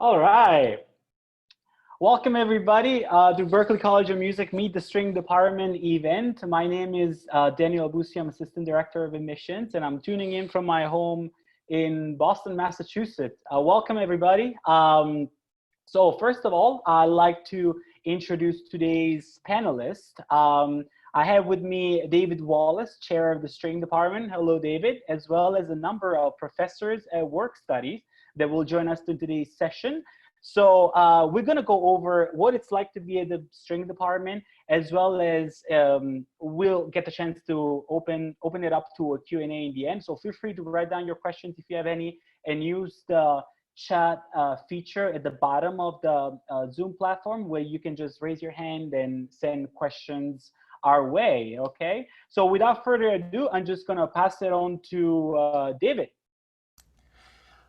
All right. Welcome everybody to Berklee College of Music Meet the String Department event. My name is Daniel Abusi. I'm Assistant Director of Admissions, and I'm tuning in from my home in Boston, Massachusetts. Welcome everybody. So first of all, I'd like to introduce today's panelist. I have with me David Wallace, Chair of the String Department. Hello, David, as well as a number of professors at work studies that will join us in today's session. So we're going to go over what it's like to be at the string department, as well as we'll get the chance to open it up to a Q&A in the end. So feel free to write down your questions if you have any, and use the chat feature at the bottom of the Zoom platform, where you can just raise your hand and send questions our way. Okay, so without further ado, I'm just going to pass it on to David.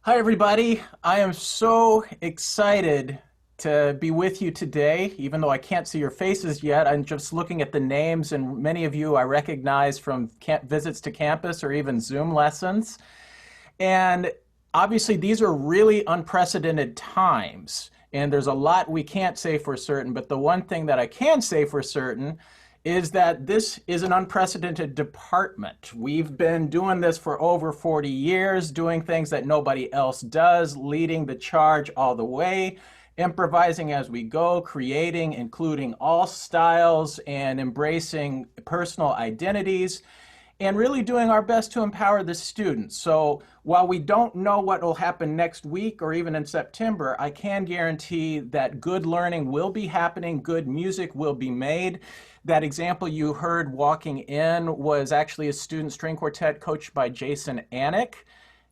Hi, everybody. I am so excited to be with you today, even though I can't see your faces yet. I'm just looking at the names, and many of you I recognize from visits to campus or even Zoom lessons. And obviously, these are really unprecedented times, and there's a lot we can't say for certain, but the one thing that I can say for certain is that this is an unprecedented department. We've been doing this for over 40 years, doing things that nobody else does, leading the charge all the way, improvising as we go, creating, including all styles, and embracing personal identities, and really doing our best to empower the students. So while we don't know what will happen next week or even in September, I can guarantee that good learning will be happening, good music will be made. That example you heard walking in was actually a student string quartet coached by Jason Anik.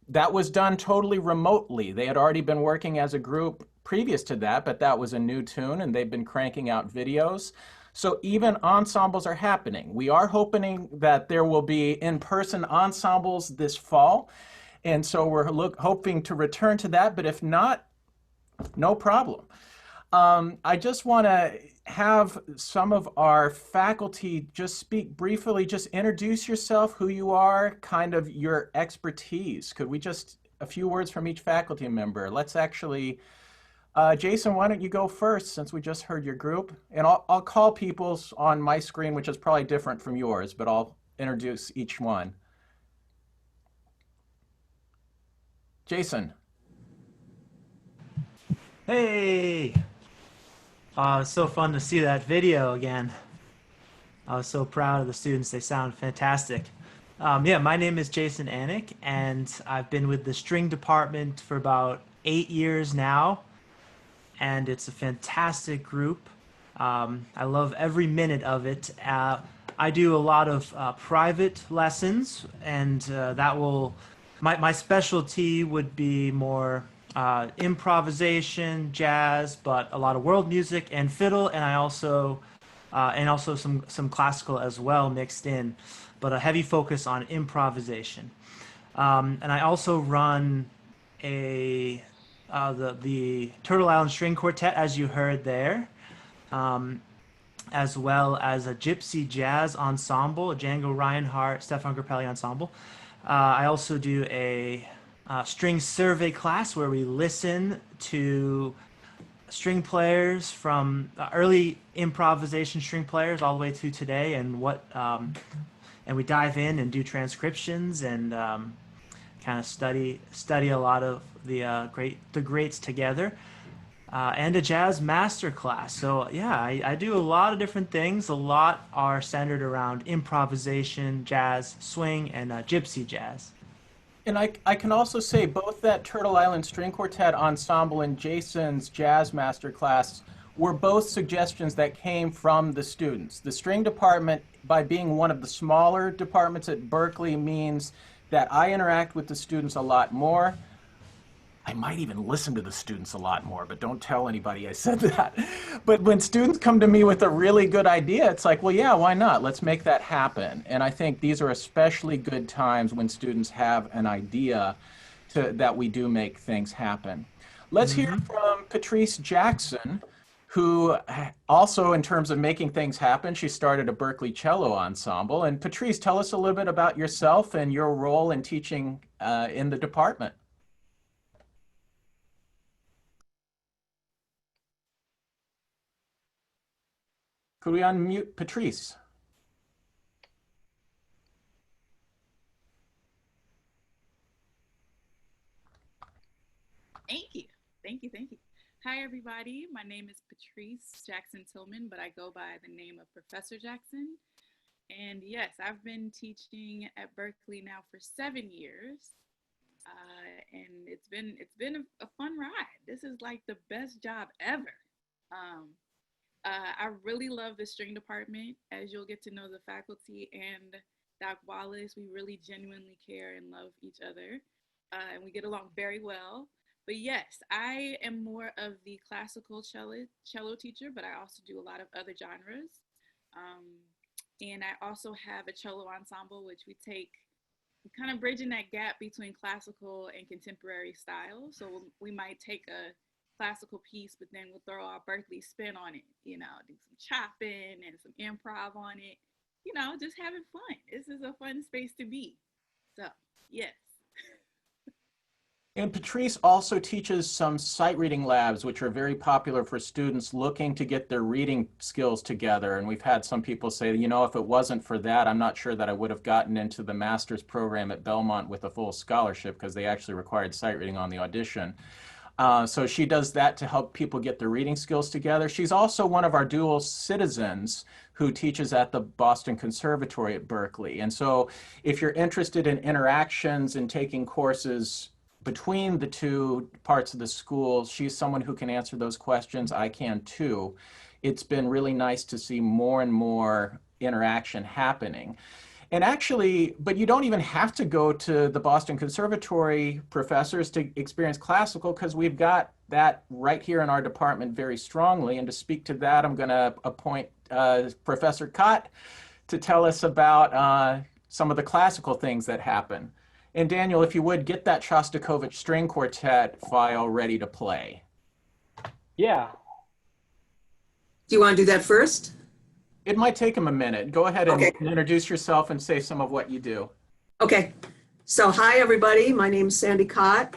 That was done totally remotely. They had already been working as a group previous to that, but that was a new tune, and they've been cranking out videos. So even ensembles are happening. We are hoping that there will be in-person ensembles this fall, and so we're hoping to return to that, but if not, no problem. I just want to have some of our faculty just speak briefly, just introduce yourself, who you are, kind of your expertise. Could we just, a few words from each faculty member? Let's actually, Jason, why don't you go first, since we just heard your group? And I'll call people's on my screen, which is probably different from yours, but I'll introduce each one. Jason. Hey! It's so fun to see that video again. I was so proud of the students. They sound fantastic. Yeah, my name is Jason Anik, and I've been with the string department for about 8 years now, and it's a fantastic group. I love every minute of it. I do a lot of private lessons, and my specialty would be more improvisation, jazz, but a lot of world music and fiddle, and also some classical as well mixed in, but a heavy focus on improvisation. And I also run the Turtle Island String Quartet, as you heard there, as well as a gypsy jazz ensemble, a Django Reinhardt, Stefan Grappelli ensemble. I also do a string survey class where we listen to string players from early improvisation string players all the way to today, and and we dive in and do transcriptions and kind of study a lot of the greats together, and a jazz master class. So yeah, I do a lot of different things. A lot are centered around improvisation, jazz, swing, and gypsy jazz. And I can also say both that Turtle Island String Quartet ensemble and Jason's Jazz Masterclass were both suggestions that came from the students. The string department, by being one of the smaller departments at Berklee, means that I interact with the students a lot more. I might even listen to the students a lot more, but don't tell anybody I said that. But when students come to me with a really good idea, it's like, well, yeah, why not? Let's make that happen. And I think these are especially good times when students have an idea that we do make things happen. Let's hear from Patrice Jackson, who also, in terms of making things happen, she started a Berklee cello ensemble. And Patrice, tell us a little bit about yourself and your role in teaching in the department. Could we unmute Patrice? Thank you. Thank you. Thank you. Hi, everybody. My name is Patrice Jackson Tillman, but I go by the name of Professor Jackson. And yes, I've been teaching at Berklee now for 7 years. And it's been a fun ride. This is like the best job ever. I really love the string department. As you'll get to know the faculty and Doc Wallace, we really genuinely care and love each other. And we get along very well. But yes, I am more of the classical cello teacher, but I also do a lot of other genres. And I also have a cello ensemble, which we kind of bridging that gap between classical and contemporary style. So we might take a classical piece, but then we'll throw our Berklee spin on it, do some chopping and some improv on it, just having fun. This is a fun space to be. So, yes. And Patrice also teaches some sight reading labs, which are very popular for students looking to get their reading skills together. And we've had some people say, if it wasn't for that, I'm not sure that I would have gotten into the master's program at Belmont with a full scholarship, because they actually required sight reading on the audition. So she does that to help people get their reading skills together. She's also one of our dual citizens who teaches at the Boston Conservatory at Berklee. And so if you're interested in interactions and taking courses between the two parts of the school, she's someone who can answer those questions. I can too. It's been really nice to see more and more interaction happening. And actually, but you don't even have to go to the Boston Conservatory professors to experience classical, because we've got that right here in our department very strongly. And to speak to that, I'm going to appoint Professor Kott to tell us about some of the classical things that happen. And Daniel, if you would, get that Shostakovich string quartet file ready to play. Yeah. Do you want to do that first? It might take him a minute. Go ahead and Okay. introduce yourself and say some of what you do. Okay. So hi, everybody. My name is Sandy Kott.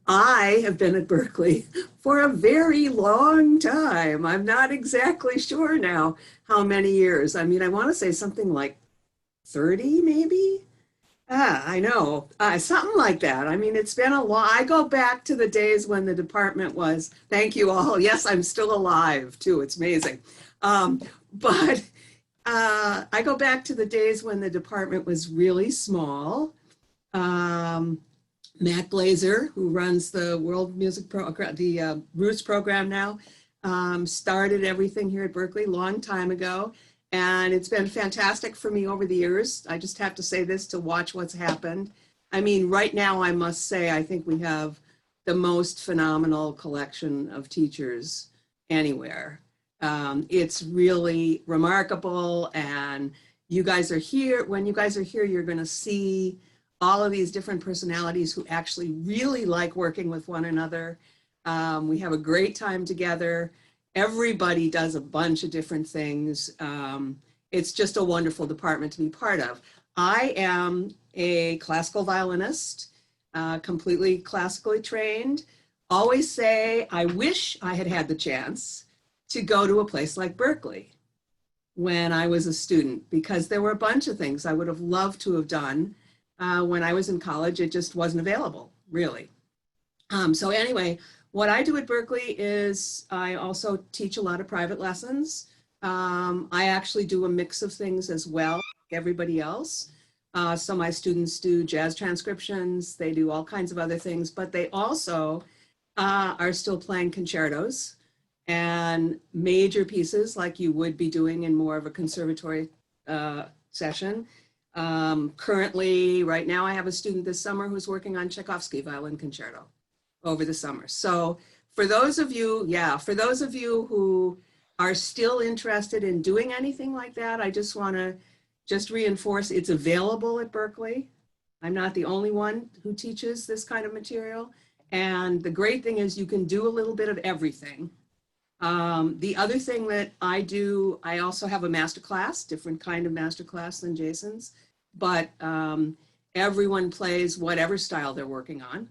I have been at Berklee for a very long time. I'm not exactly sure now how many years. I mean, I want to say something like 30 maybe. I know, something like that. I mean, it's been a long, I go back to the days when the department was, thank you all. Yes, I'm still alive too. It's amazing. But I go back to the days when the department was really small. Matt Glazer, who runs the World Music Program, the Roots program now, started everything here at Berklee a long time ago. And it's been fantastic for me over the years. I just have to say this to watch what's happened. I mean, right now, I must say, I think we have the most phenomenal collection of teachers anywhere. It's really remarkable. And you guys are here. When you guys are here, you're going to see all of these different personalities who actually really like working with one another. We have a great time together. Everybody does a bunch of different things. It's just a wonderful department to be part of. I am a classical violinist, completely classically trained. Always say, I wish I had had the chance to go to a place like Berklee when I was a student, because there were a bunch of things I would have loved to have done when I was in college. It just wasn't available, really. So anyway, what I do at Berklee is I also teach a lot of private lessons. I actually do a mix of things as well, like everybody else. So my students do jazz transcriptions, they do all kinds of other things, but they also are still playing concertos and major pieces like you would be doing in more of a conservatory session. Currently, right now, I have a student this summer who's working on Tchaikovsky Violin Concerto over the summer. So for those of you, for those of you who are still interested in doing anything like that, I just want to reinforce it's available at Berklee. I'm not the only one who teaches this kind of material. And the great thing is you can do a little bit of everything. The other thing that I do, I also have a master class, different kind of master class than Jason's, but everyone plays whatever style they're working on.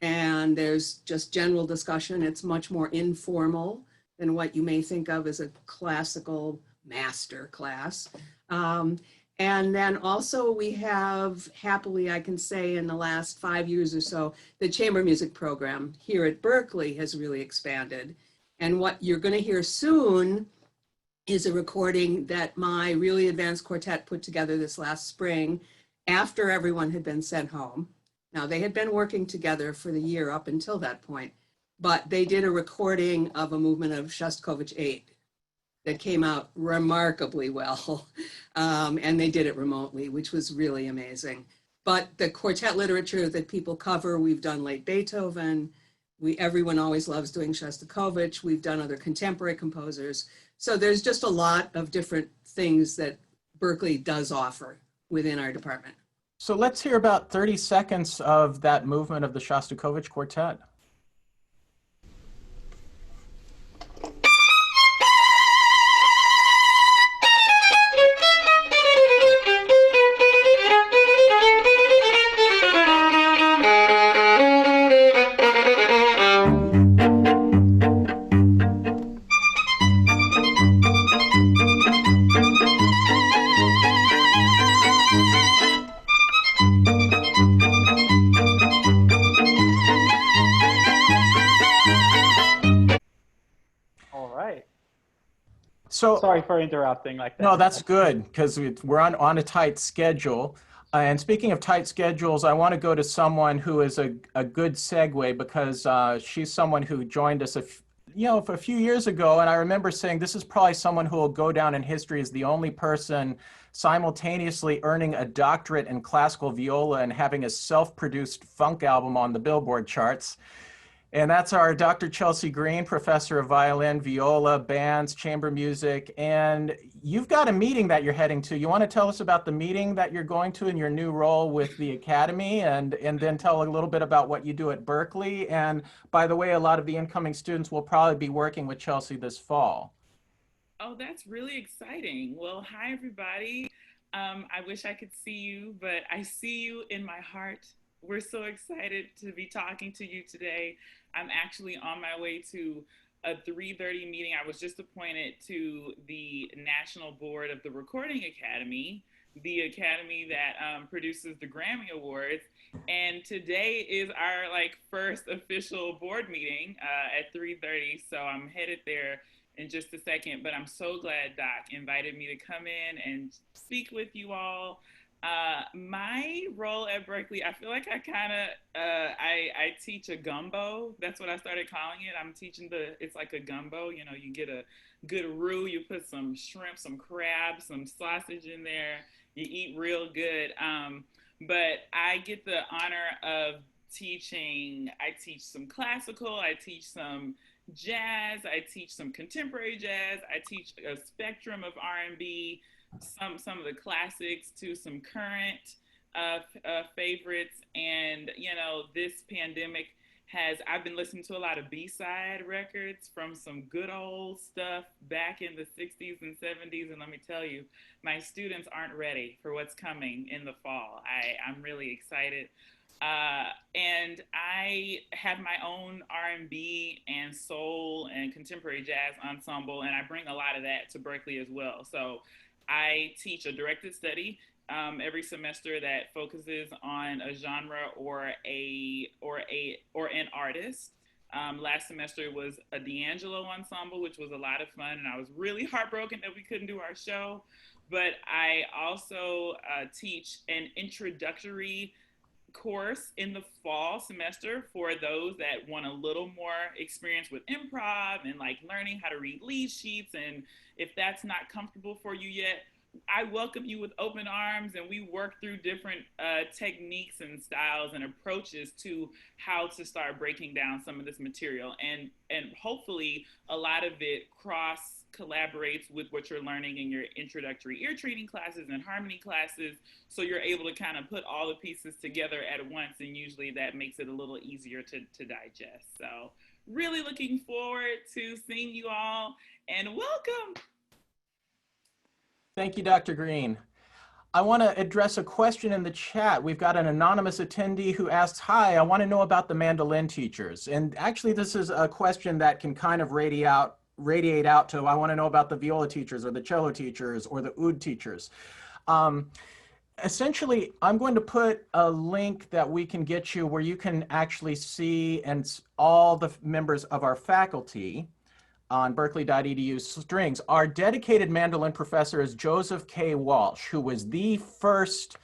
And there's just general discussion. It's much more informal than what you may think of as a classical master class. And then also we have, happily, I can say in the last 5 years or so, the chamber music program here at Berklee has really expanded. And what you're going to hear soon is a recording that my really advanced quartet put together this last spring after everyone had been sent home. Now, they had been working together for the year up until that point, but they did a recording of a movement of Shostakovich 8 that came out remarkably well. And they did it remotely, which was really amazing. But the quartet literature that people cover, we've done late Beethoven. Everyone always loves doing Shostakovich. We've done other contemporary composers. So there's just a lot of different things that Berklee does offer within our department. So let's hear about 30 seconds of that movement of the Shostakovich Quartet. So, sorry for interrupting like that. No, that's good because we're on a tight schedule. And speaking of tight schedules, I want to go to someone who is a good segue because she's someone who joined us a few years ago. And I remember saying this is probably someone who will go down in history as the only person simultaneously earning a doctorate in classical viola and having a self-produced funk album on the Billboard charts. And that's our Dr. Chelsea Green, professor of violin, viola, bands, chamber music. And you've got a meeting that you're heading to. You want to tell us about the meeting that you're going to in your new role with the Academy, and then tell a little bit about what you do at Berklee. And by the way, a lot of the incoming students will probably be working with Chelsea this fall. Oh, that's really exciting. Well, hi, everybody. I wish I could see you, but I see you in my heart. We're so excited to be talking to you today. I'm actually on my way to a 3:30 meeting. I was just appointed to the National Board of the Recording Academy, the academy that produces the Grammy Awards. And today is our first official board meeting at 3:30. So I'm headed there in just a second, but I'm so glad Doc invited me to come in and speak with you all. My role at Berklee, I feel like I teach a gumbo. That's what I started calling it. I'm teaching it's like a gumbo. You know, you get a good roux, you put some shrimp, some crab, some sausage in there. You eat real good. But I get the honor of teaching. I teach some classical, I teach some jazz, I teach some contemporary jazz, I teach a spectrum of R&B, some of the classics to some current favorites. And this pandemic I've been listening to a lot of B-side records from some good old stuff back in the 60s and 70s, and let me tell you, my students aren't ready for what's coming in the fall. I'm really excited. And I have my own R&B and soul and contemporary jazz ensemble, and I bring a lot of that to Berklee as well. So I teach a directed study every semester that focuses on a genre or an artist. Last semester was a D'Angelo ensemble, which was a lot of fun, and I was really heartbroken that we couldn't do our show. But I also teach an introductory course in the fall semester for those that want a little more experience with improv and learning how to read lead sheets. And if that's not comfortable for you yet, I welcome you with open arms, and we work through different techniques and styles and approaches to how to start breaking down some of this material. And hopefully a lot of it collaborates with what you're learning in your introductory ear training classes and harmony classes, so you're able to kind of put all the pieces together at once, and usually that makes it a little easier to digest. So really looking forward to seeing you all, and welcome. Thank you, Dr. Green. I want to address a question in the chat. We've got an anonymous attendee who asks, hi, I want to know about the mandolin teachers. And actually, this is a question that can kind of radiate radiate out to, I want to know about the viola teachers or the cello teachers or the oud teachers. Essentially, I'm going to put a link that we can get you where you can actually see and all the members of our faculty on berklee.edu strings. Our dedicated mandolin professor is Joseph K. Walsh, who was the first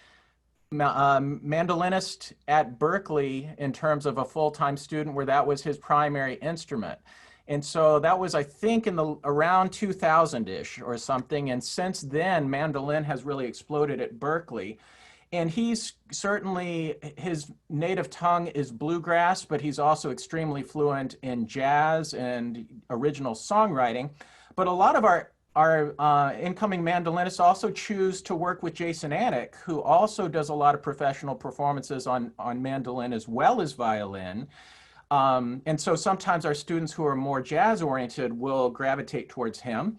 mandolinist at Berklee in terms of a full-time student where that was his primary instrument. And so that was, I think, in the around 2000-ish or something. And since then, mandolin has really exploded at Berklee. And he's certainly, his native tongue is bluegrass, but he's also extremely fluent in jazz and original songwriting. But a lot of our incoming mandolinists also choose to work with Jason Anik, who also does a lot of professional performances on mandolin as well as violin. And so sometimes our students who are more jazz oriented will gravitate towards him.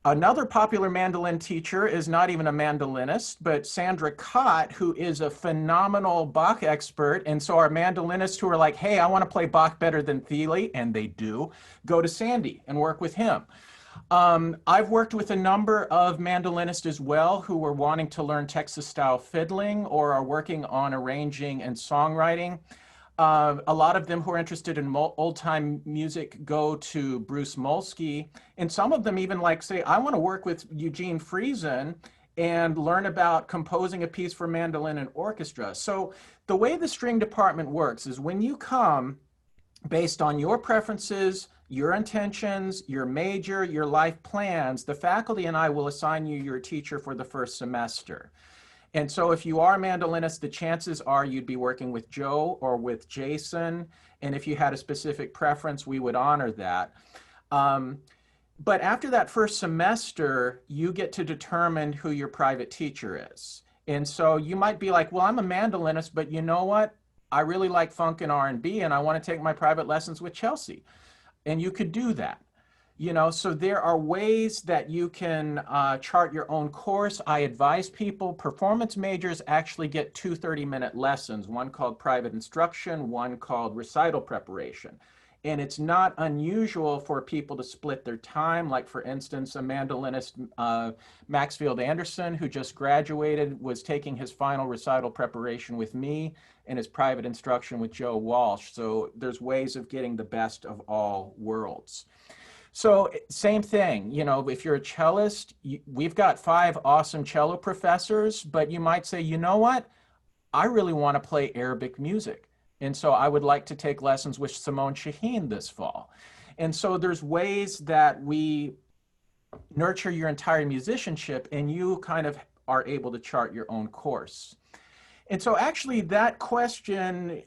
Another popular mandolin teacher is not even a mandolinist, but Sandra Cott, who is a phenomenal Bach expert. And so our mandolinists who are like, hey, I want to play Bach better than Thiele, and they do, go to Sandy and work with him. I've worked with a number of mandolinists as well who were wanting to learn Texas-style fiddling or are working on arranging and songwriting. A lot of them who are interested in old-time music go to Bruce Molsky, and some of them even like say, I want to work with Eugene Friesen and learn about composing a piece for mandolin and orchestra. So the way the string department works is when you come, based on your preferences, your intentions, your major, your life plans, the faculty and I will assign you your teacher for the first semester. And so if you are a mandolinist, the chances are you'd be working with Joe or with Jason. And if you had a specific preference, we would honor that. But after that first semester, you get to determine who your private teacher is. And so you might be like, well, I'm a mandolinist, but you know what? I really like funk and R&B, and I want to take my private lessons with Chelsea. And you could do that. You know, so there are ways that you can chart your own course. I advise people, performance majors actually get 2 30-minute lessons, one called private instruction, one called recital preparation. And it's not unusual for people to split their time. Like for instance, a mandolinist, Maxfield Anderson, who just graduated, was taking his final recital preparation with me and his private instruction with Joe Walsh. So there's ways of getting the best of all worlds. So same thing, you know, if you're a cellist, we've got 5 awesome cello professors, but you might say, you know what, I really want to play Arabic music. And so I would like to take lessons with Simone Shaheen this fall. And so there's ways that we nurture your entire musicianship and you kind of are able to chart your own course. And so actually that question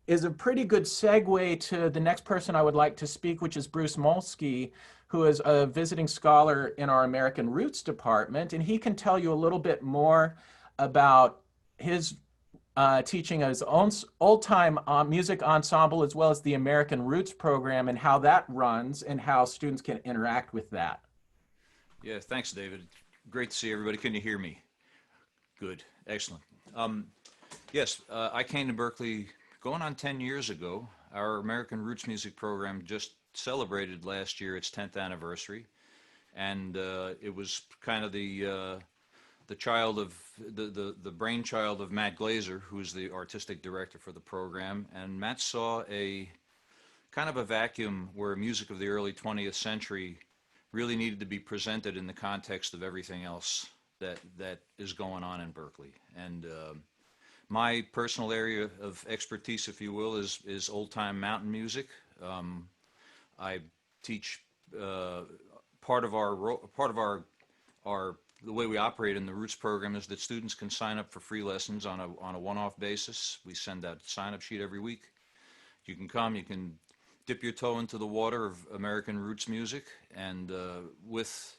is a pretty good segue to the next person I would like to speak, which is Bruce Molsky, who is a visiting scholar in our American Roots department. And he can tell you a little bit more about his teaching his own old-time music ensemble, as well as the American Roots program and how that runs and how students can interact with that. Yeah, thanks, David. Great to see everybody. Can you hear me? Good, excellent. Yes, I came to Berklee going on 10 years ago. Our American Roots music program just celebrated last year its 10th anniversary, and it was kind of the child of the brainchild of Matt Glazer, who's the artistic director for the program. And Matt saw a kind of a vacuum where music of the early 20th century really needed to be presented in the context of everything else that is going on in Berklee. And my personal area of expertise, if you will, is old-time mountain music. I teach part of the way we operate in the Roots program is that students can sign up for free lessons on a one-off basis. We send out a sign-up sheet every week. You can come, you can dip your toe into the water of American Roots music, and with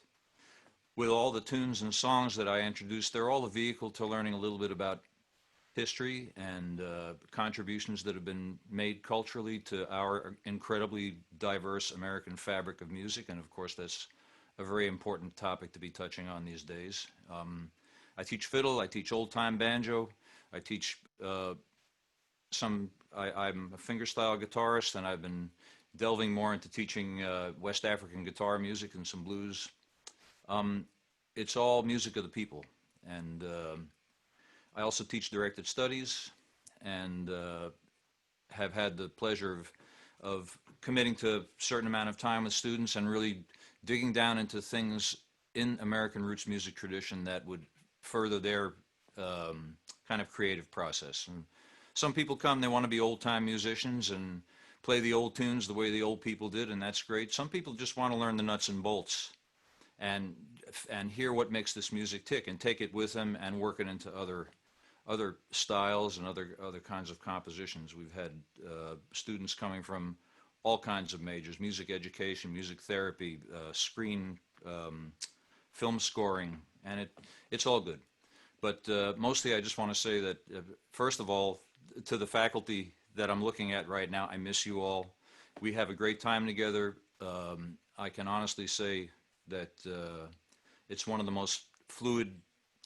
all the tunes and songs that I introduced, they're all a vehicle to learning a little bit about history and contributions that have been made culturally to our incredibly diverse American fabric of music. And of course, that's a very important topic to be touching on these days. I teach fiddle, I teach old-time banjo, I teach I'm a fingerstyle guitarist, and I've been delving more into teaching West African guitar music and some blues. It's all music of the people. And I also teach directed studies, and have had the pleasure of committing to a certain amount of time with students and really digging down into things in American roots music tradition that would further their kind of creative process. And some people come, they want to be old-time musicians and play the old tunes the way the old people did, and that's great. Some people just want to learn the nuts and bolts and hear what makes this music tick and take it with them and work it into other styles and other kinds of compositions. We've had students coming from all kinds of majors: music education, music therapy, screen, film scoring, and it's all good. But mostly I just want to say that, first of all, to the faculty that I'm looking at right now, I miss you all. We have a great time together. I can honestly say that it's one of the most fluid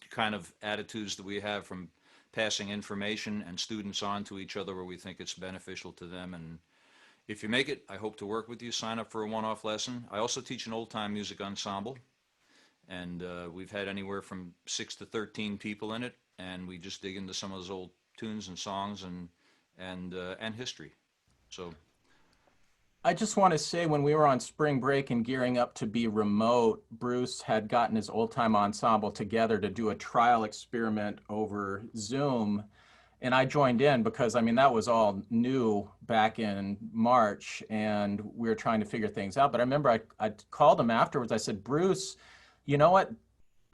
kind of attitudes that we have, from passing information and students on to each other where we think it's beneficial to them. And if you make it, I hope to work with you. Sign up for a one-off lesson. I also teach an old-time music ensemble, and we've had anywhere from 6 to 13 people in it, and we just dig into some of those old tunes and songs and history. So I just want to say, when we were on spring break and gearing up to be remote, Bruce had gotten his old-time ensemble together to do a trial experiment over Zoom. And I joined in because, I mean, that was all new back in March, and we were trying to figure things out. But I remember I called him afterwards. I said, Bruce, you know what?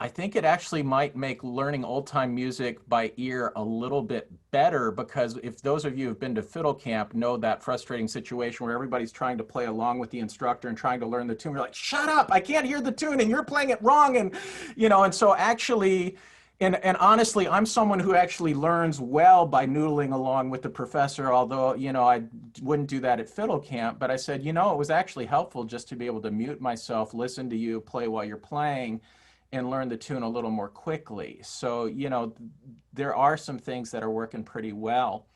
I think it actually might make learning old-time music by ear a little bit better, because if those of you who've been to fiddle camp know that frustrating situation where everybody's trying to play along with the instructor and trying to learn the tune. You're like, shut up, I can't hear the tune and you're playing it wrong. And, you know, and so actually, and honestly, I'm someone who actually learns well by noodling along with the professor, although, you know, I wouldn't do that at fiddle camp. But I said, you know, it was actually helpful just to be able to mute myself, listen to you play while you're playing, and learn the tune a little more quickly. So, you know, there are some things that are working pretty well.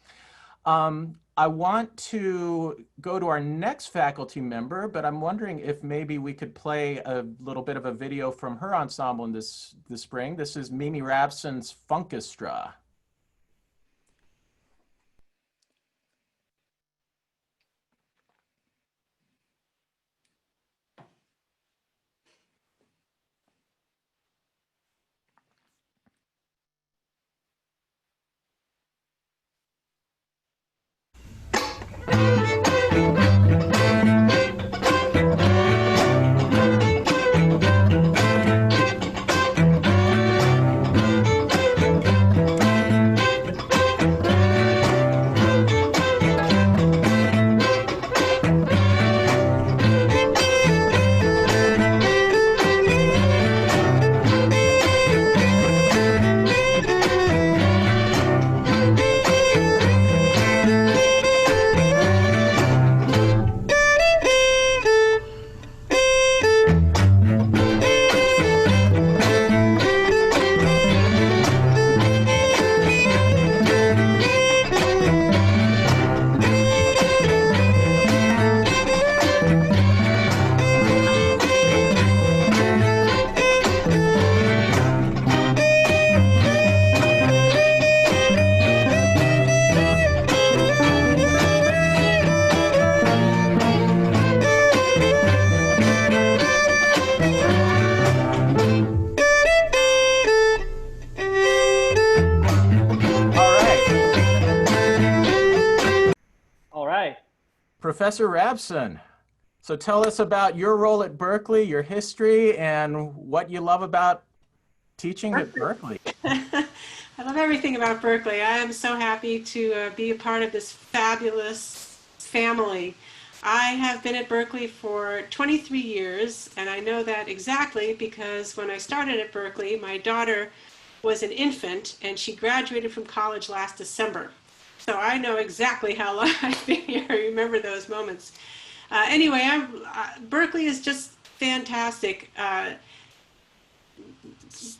I want to go to our next faculty member, but I'm wondering if maybe we could play a little bit of a video from her ensemble in this spring. This is Mimi Rabson's Funkestra. Professor Rabson, so tell us about your role at Berklee, your history, and what you love about teaching at Berklee. I love everything about Berklee. I am so happy to be a part of this fabulous family. I have been at Berklee for 23 years, and I know that exactly because when I started at Berklee, my daughter was an infant, and she graduated from college last December. So I know exactly how long I've been here. I remember those moments. Anyway, Berklee is just fantastic.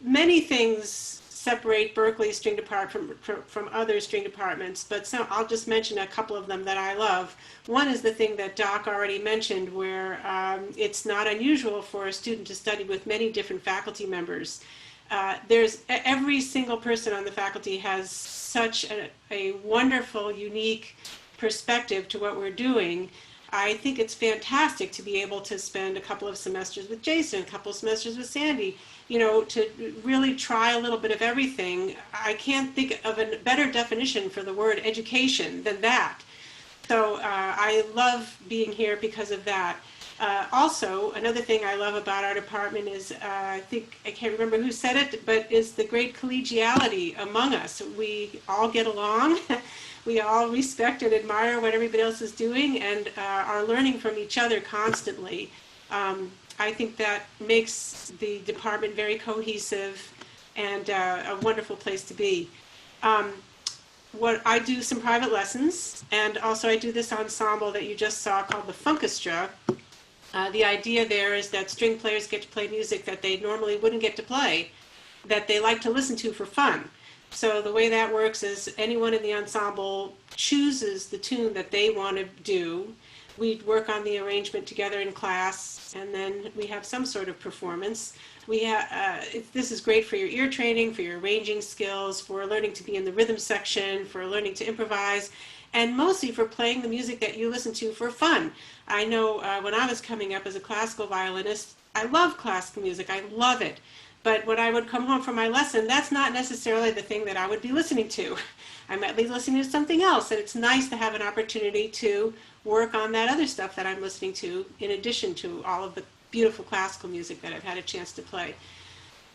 Many things separate Berklee string department from other string departments, but I'll just mention a couple of them that I love. One is the thing that Doc already mentioned, where it's not unusual for a student to study with many different faculty members. Every single person on the faculty has such a wonderful, unique perspective to what we're doing. I think it's fantastic to be able to spend a couple of semesters with Jason, a couple of semesters with Sandy, you know, to really try a little bit of everything. I can't think of a better definition for the word education than that. So I love being here because of that. Also, another thing I love about our department is, I can't remember who said it, but is the great collegiality among us. We all get along. We all respect and admire what everybody else is doing, and are learning from each other constantly. I think that makes the department very cohesive and a wonderful place to be. What I do some private lessons, and also I do this ensemble that you just saw called the Funkestra. The idea there is that string players get to play music that they normally wouldn't get to play, that they like to listen to for fun. So the way that works is anyone in the ensemble chooses the tune that they want to do. We work on the arrangement together in class, and then we have some sort of performance. This is great for your ear training, for your arranging skills, for learning to be in the rhythm section, for learning to improvise, and mostly for playing the music that you listen to for fun. I know when I was coming up as a classical violinist, I love classical music, I love it. But when I would come home from my lesson, that's not necessarily the thing that I would be listening to. I might be listening to something else, and it's nice to have an opportunity to work on that other stuff that I'm listening to, in addition to all of the beautiful classical music that I've had a chance to play.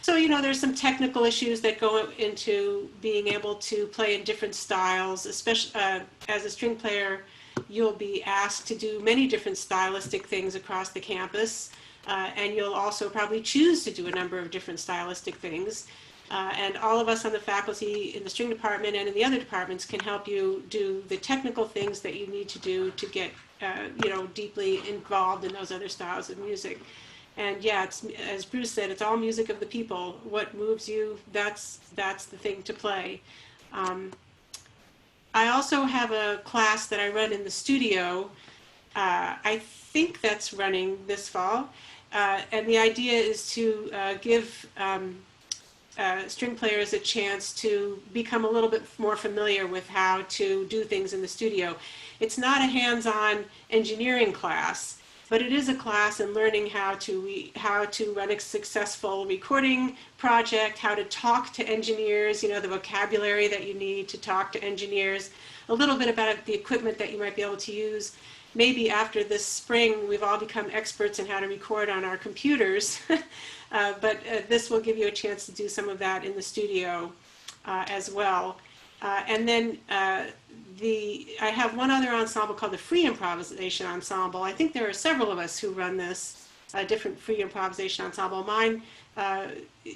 So, you know, there's some technical issues that go into being able to play in different styles, especially as a string player, you'll be asked to do many different stylistic things across the campus. And you'll also probably choose to do a number of different stylistic things. And all of us on the faculty in the string department and in the other departments can help you do the technical things that you need to do to get you know, deeply involved in those other styles of music. And yeah, it's, as Bruce said, it's all music of the people. What moves you, that's the thing to play. I also have a class that I run in the studio. I think that's running this fall. And the idea is to give string players a chance to become a little bit more familiar with how to do things in the studio. It's not a hands-on engineering class, but it is a class in learning how to run a successful recording project, how to talk to engineers, you know, the vocabulary that you need to talk to engineers, a little bit about the equipment that you might be able to use. Maybe after this spring, we've all become experts in how to record on our computers, but this will give you a chance to do some of that in the studio as well. And then I have one other ensemble called the Free Improvisation Ensemble. I think there are several of us who run this different free improvisation ensemble. Mine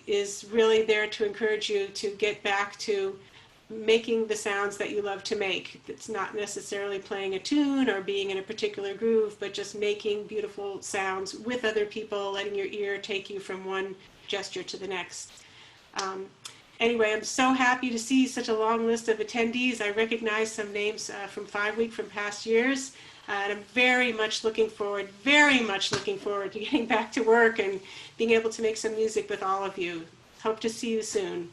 is really there to encourage you to get back to making the sounds that you love to make. It's not necessarily playing a tune or being in a particular groove, but just making beautiful sounds with other people, letting your ear take you from one gesture to the next. Anyway, I'm so happy to see such a long list of attendees. I recognize some names from 5 Week from past years. And I'm very much looking forward to getting back to work and being able to make some music with all of you. Hope to see you soon.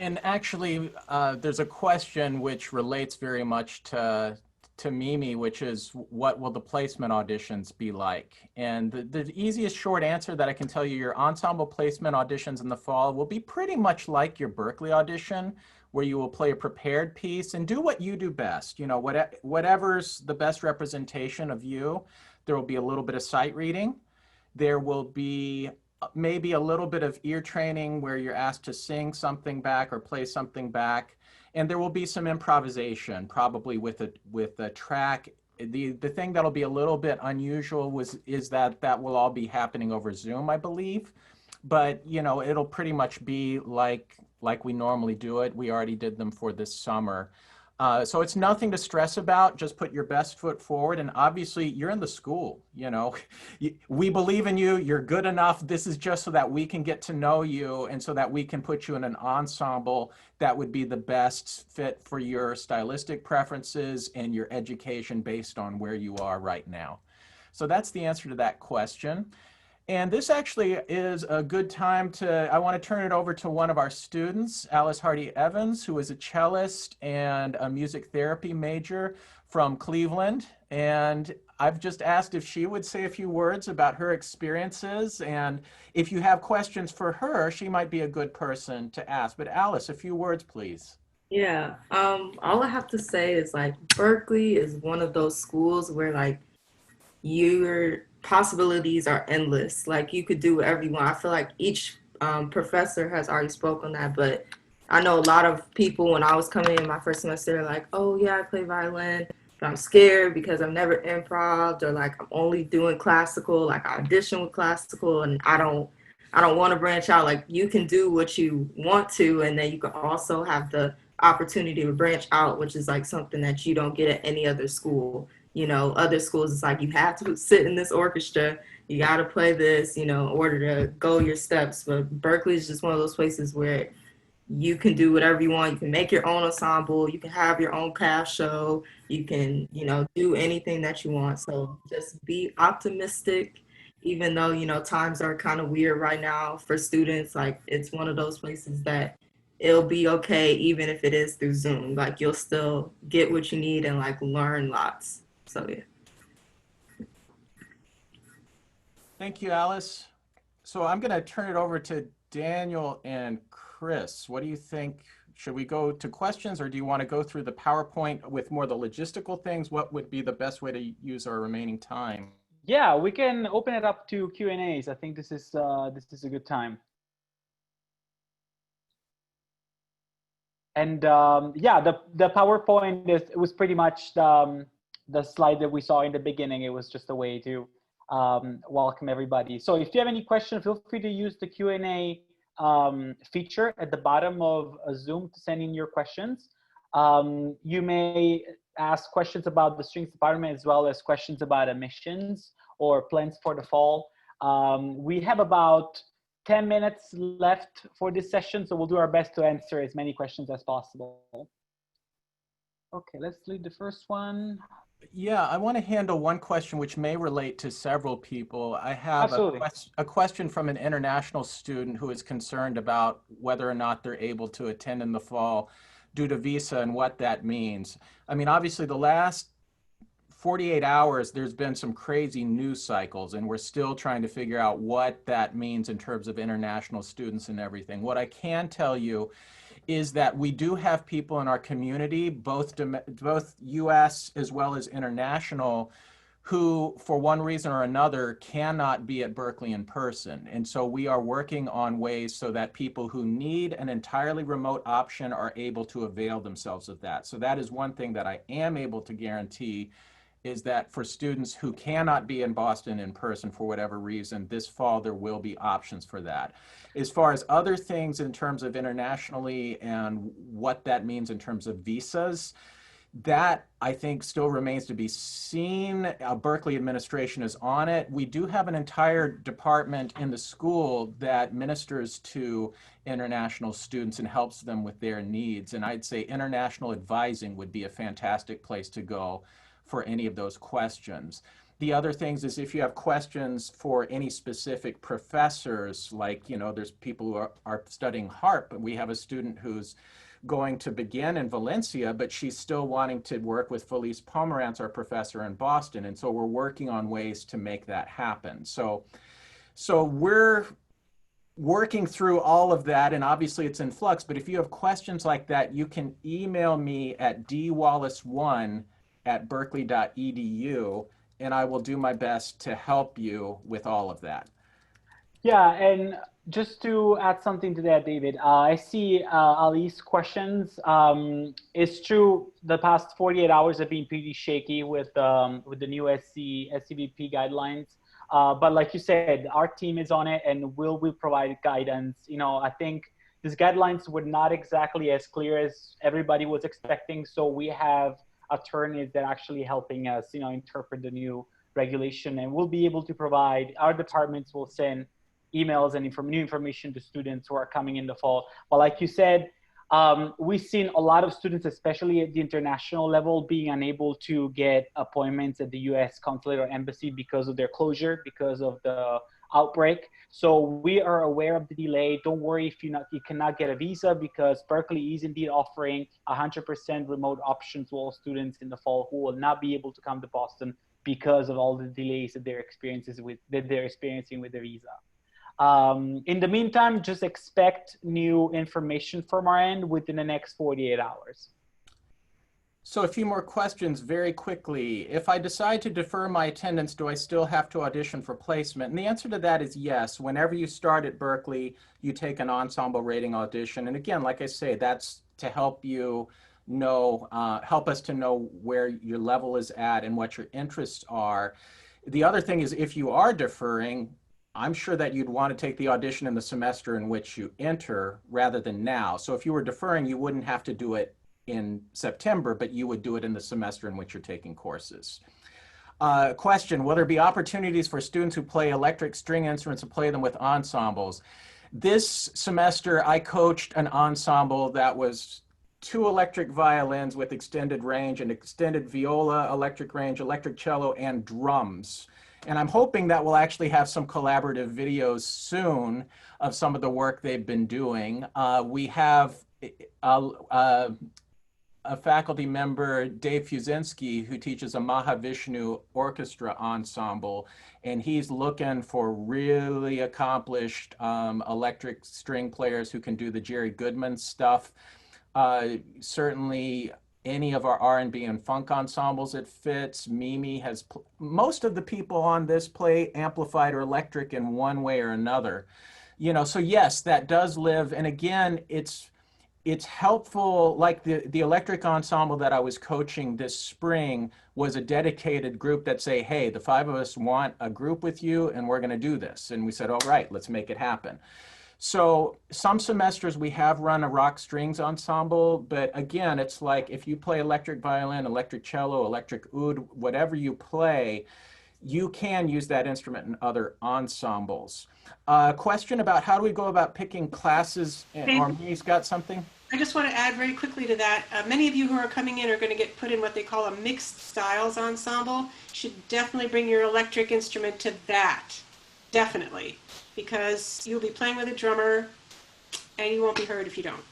And actually, there's a question which relates very much to Mimi, which is, what will the placement auditions be like? And the easiest short answer that I can tell you, your ensemble placement auditions in the fall will be pretty much like your Berklee audition, where you will play a prepared piece and do what you do best. You know, whatever's the best representation of you. There will be a little bit of sight reading. There will be maybe a little bit of ear training where you're asked to sing something back or play something back. And there will be some improvisation, probably with a track. The thing that'll be a little bit unusual is that will all be happening over Zoom, I believe. But, you know, it'll pretty much be like we normally do it. We already did them for this summer. So it's nothing to stress about. Just put your best foot forward. And obviously, you're in the school. We believe in you. You're good enough. This is just so that we can get to know you and so that we can put you in an ensemble that would be the best fit for your stylistic preferences and your education based on where you are right now. So that's the answer to that question. And this actually is a good time I want to turn it over to one of our students, Alice Hardy Evans, who is a cellist and a music therapy major from Cleveland. And I've just asked if she would say a few words about her experiences. And if you have questions for her, she might be a good person to ask. But Alice, a few words, please. Yeah, all I have to say is like Berklee is one of those schools where like your possibilities are endless. Like you could do whatever you want. I feel like each professor has already spoken on that, but I know a lot of people when I was coming in my first semester, like, oh yeah, I play violin, but I'm scared because I've never improv, or like I'm only doing classical, like I audition with classical and I don't want to branch out. Like you can do what you want to, and then you can also have the opportunity to branch out, which is like something that you don't get at any other school. Other schools, it's like you have to sit in this orchestra, you got to play this, in order to go your steps. But Berklee is just one of those places where you can do whatever you want. You can make your own ensemble, you can have your own cast show, you can, do anything that you want. So just be optimistic, even though, times are kind of weird right now for students. Like it's one of those places that it'll be okay, even if it is through Zoom. Like you'll still get what you need and like learn lots. So yeah. Thank you, Alice. So I'm going to turn it over to Daniel and Chris. What do you think? Should we go to questions, or do you want to go through the PowerPoint with more of the logistical things? What would be the best way to use our remaining time? Yeah, we can open it up to Q&As. I think this is a good time. And yeah, the PowerPoint was pretty much the slide that we saw in the beginning. It was just a way to welcome everybody. So if you have any questions, feel free to use the Q&A feature at the bottom of Zoom to send in your questions. You may ask questions about the strings department as well as questions about admissions or plans for the fall. We have about 10 minutes left for this session, so we'll do our best to answer as many questions as possible. Okay, let's leave the first one. Yeah, I want to handle one question which may relate to several people. I have a question from an international student who is concerned about whether or not they're able to attend in the fall due to visa and what that means. I mean, obviously the last 48 hours, there's been some crazy news cycles, and we're still trying to figure out what that means in terms of international students and everything. What I can tell you is that we do have people in our community, both US as well as international, who for one reason or another cannot be at Berklee in person. And so we are working on ways so that people who need an entirely remote option are able to avail themselves of that. So that is one thing that I am able to guarantee, is that for students who cannot be in Boston in person for whatever reason, this fall there will be options for that. As far as other things in terms of internationally and what that means in terms of visas, that I think still remains to be seen. Berklee administration is on it. We do have an entire department in the school that ministers to international students and helps them with their needs. And I'd say international advising would be a fantastic place to go for any of those questions. The other things is if you have questions for any specific professors, like, there's people who are studying harp, but we have a student who's going to begin in Valencia, but she's still wanting to work with Felice Pomerantz, our professor in Boston. And so we're working on ways to make that happen. So we're working through all of that, and obviously it's in flux, but if you have questions like that, you can email me at dwallace1@berklee.edu, and I will do my best to help you with all of that. Yeah, and just to add something to that, David, I see Ali's questions. It's true, the past 48 hours have been pretty shaky with the new SCVP guidelines. But like you said, our team is on it, and we'll provide guidance. I think these guidelines were not exactly as clear as everybody was expecting. So we have attorneys that are actually helping us, interpret the new regulation, and we'll be able to provide, our departments will send emails and new information to students who are coming in the fall. But like you said, we've seen a lot of students, especially at the international level, being unable to get appointments at the US consulate or embassy because of their closure, because of the outbreak. So we are aware of the delay. Don't worry if you cannot get a visa, because Berklee is indeed offering 100% remote option to all students in the fall who will not be able to come to Boston because of all the delays that they're experiencing with their visa. In the meantime, just expect new information from our end within the next 48 hours. So a few more questions very quickly. If I decide to defer my attendance, do I still have to audition for placement? And the answer to that is yes. Whenever you start at Berklee, you take an ensemble rating audition. And again, like I say, that's to help you know, help us to know where your level is at and what your interests are. The other thing is, if you are deferring, I'm sure that you'd want to take the audition in the semester in which you enter rather than now. So if you were deferring, you wouldn't have to do it in September, but you would do it in the semester in which you're taking courses. Question, will there be opportunities for students who play electric string instruments to play them with ensembles? This semester, I coached an ensemble that was 2 electric violins with extended range, an extended viola, electric range, electric cello, and drums. And I'm hoping that we'll actually have some collaborative videos soon of some of the work they've been doing. We have a faculty member, Dave Fuzinski, who teaches a Mahavishnu orchestra ensemble, and he's looking for really accomplished electric string players who can do the Jerry Goodman stuff. Certainly any of our R&B and funk ensembles it fits. Mimi has, most of the people on this play amplified or electric in one way or another. So yes, that does live. And again, it's helpful, like the electric ensemble that I was coaching this spring was a dedicated group that say, hey, the 5 of us want a group with you and we're gonna do this. And we said, all right, let's make it happen. So some semesters we have run a rock strings ensemble, but again, it's like if you play electric violin, electric cello, electric oud, whatever you play, you can use that instrument in other ensembles. Question about how do we go about picking classes? Armini's got something? I just want to add very quickly to that. Many of you who are coming in are going to get put in what they call a mixed styles ensemble. You should definitely bring your electric instrument to that. Definitely. Because you'll be playing with a drummer and you won't be heard if you don't.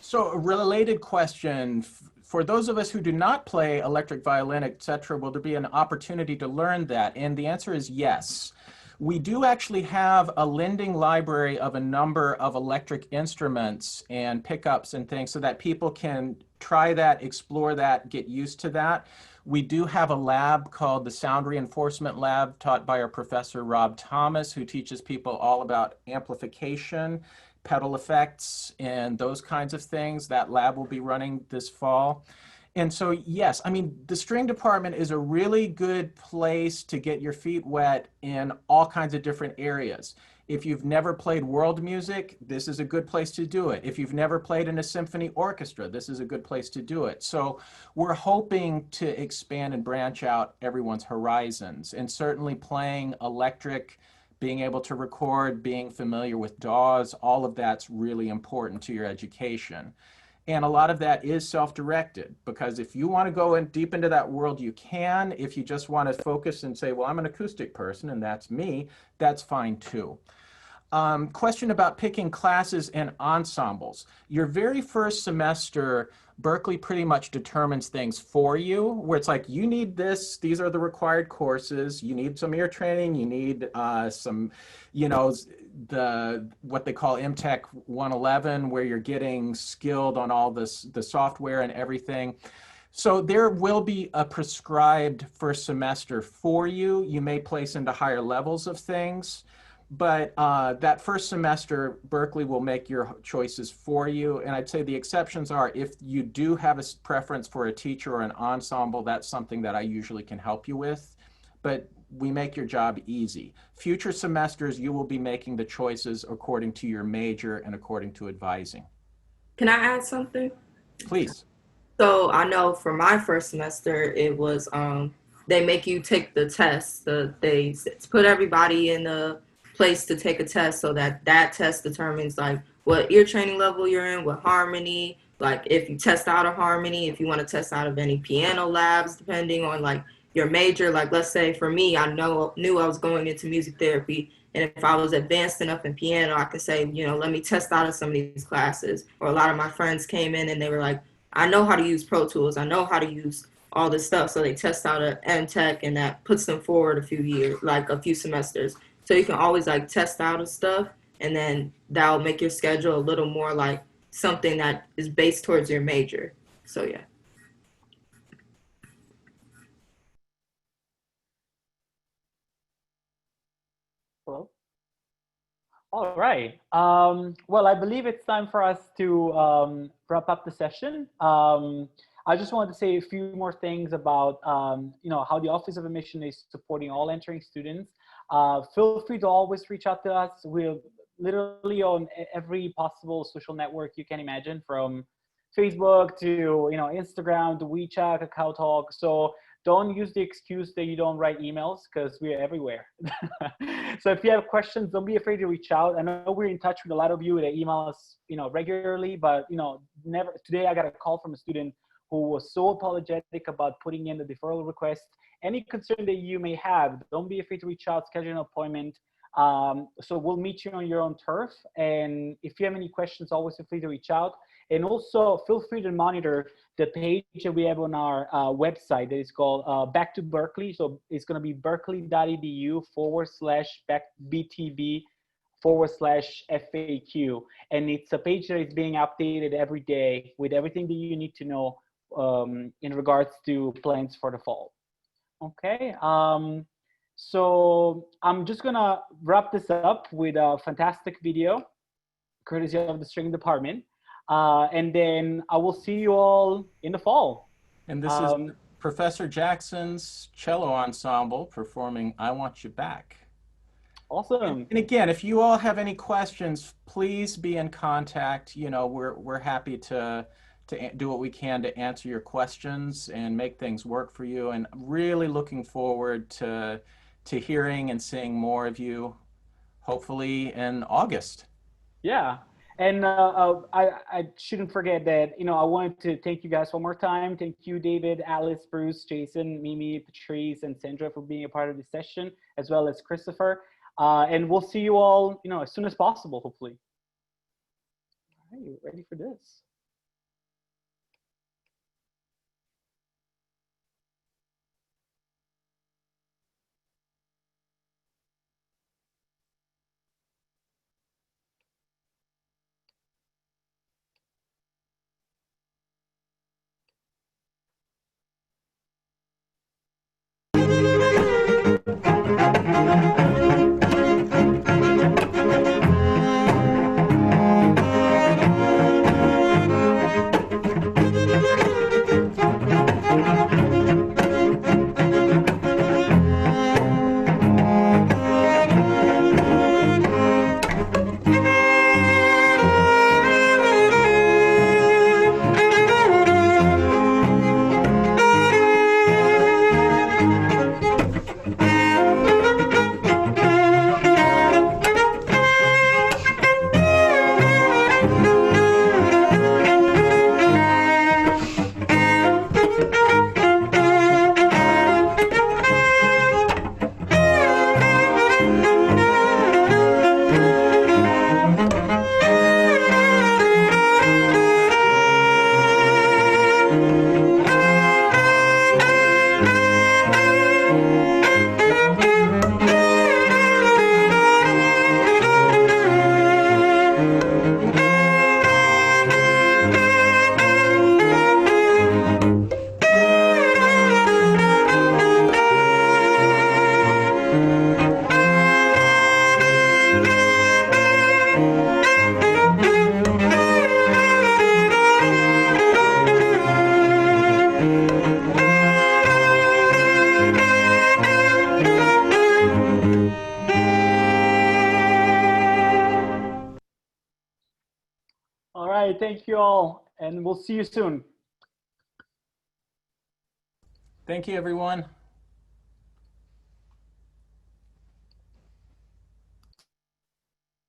So a related question, for those of us who do not play electric violin, etc., will there be an opportunity to learn that? And the answer is yes. We do actually have a lending library of a number of electric instruments and pickups and things so that people can try that, explore that, get used to that. We do have a lab called the Sound Reinforcement Lab taught by our professor, Rob Thomas, who teaches people all about amplification, pedal effects, and those kinds of things. That lab will be running this fall. And so, yes, I mean, the string department is a really good place to get your feet wet in all kinds of different areas. If you've never played world music, this is a good place to do it. If you've never played in a symphony orchestra, this is a good place to do it. So we're hoping to expand and branch out everyone's horizons, and certainly playing electric, being able to record, being familiar with DAWs, all of that's really important to your education. And a lot of that is self-directed, because if you want to go in deep into that world, you can. If you just want to focus and say, well, I'm an acoustic person and that's me, that's fine too. Question about picking classes and ensembles. Your very first semester, Berklee pretty much determines things for you, where it's like, you need this, these are the required courses, you need some ear training, you need some, what they call MTech 111, where you're getting skilled on all the software and everything. So there will be a prescribed first semester for you. You may place into higher levels of things, but that first semester, Berklee will make your choices for you. And I'd say the exceptions are if you do have a preference for a teacher or an ensemble, that's something that I usually can help you with. but we make your job easy. Future semesters, you will be making the choices according to your major and according to advising. Can I add something? Please. So I know for my first semester, it was they make you take the test. They put everybody in a place to take a test so that that test determines like what ear training level you're in, what harmony, like if you test out of harmony, if you want to test out of any piano labs, depending on like your major. Like let's say for me, I knew I was going into music therapy, and if I was advanced enough in piano, I could say, you know, let me test out of some of these classes. Or a lot of my friends came in and they were like, I know how to use Pro Tools. I know how to use all this stuff. So they test out a MTech, and that puts them forward a few years, like a few semesters. So you can always like test out of stuff, and then that'll make your schedule a little more like something that is based towards your major. So yeah. Hello. All right. Well, I believe it's time for us to wrap up the session. I just wanted to say a few more things about you know, how the Office of Admission is supporting all entering students. Feel free to always reach out to us. We're literally on every possible social network you can imagine, from Facebook to, you know, Instagram to WeChat, Kakao Talk. So don't use the excuse that you don't write emails, because we are everywhere. So if you have questions, don't be afraid to reach out. I know we're in touch with a lot of you that email us, you know, regularly, but you know, never. Today I got a call from a student who was so apologetic about putting in the deferral request. Any concern that you may have, don't be afraid to reach out, schedule an appointment. So we'll meet you on your own turf. And if you have any questions, always feel free to reach out. And also feel free to monitor the page that we have on our website that is called Back to Berklee. So it's going to be berklee.edu /BTV/FAQ. And it's a page that is being updated every day with everything that you need to know in regards to plans for the fall. Okay. So I'm just going to wrap this up with a fantastic video, courtesy of the string department. And then I will see you all in the fall. And this is Professor Jackson's cello ensemble performing I Want You Back. Awesome. And again, if you all have any questions, please be in contact. You know, we're happy to do what we can to answer your questions and make things work for you. And really looking forward to hearing and seeing more of you, hopefully in August. Yeah. And I shouldn't forget that, you know, I wanted to thank you guys one more time. Thank you, David, Alice, Bruce, Jason, Mimi, Patrice, and Sandra for being a part of this session, as well as Christopher. And we'll see you all, you know, as soon as possible, hopefully. All right, you ready for this? All right, thank you all, and we'll see you soon. Thank you, everyone.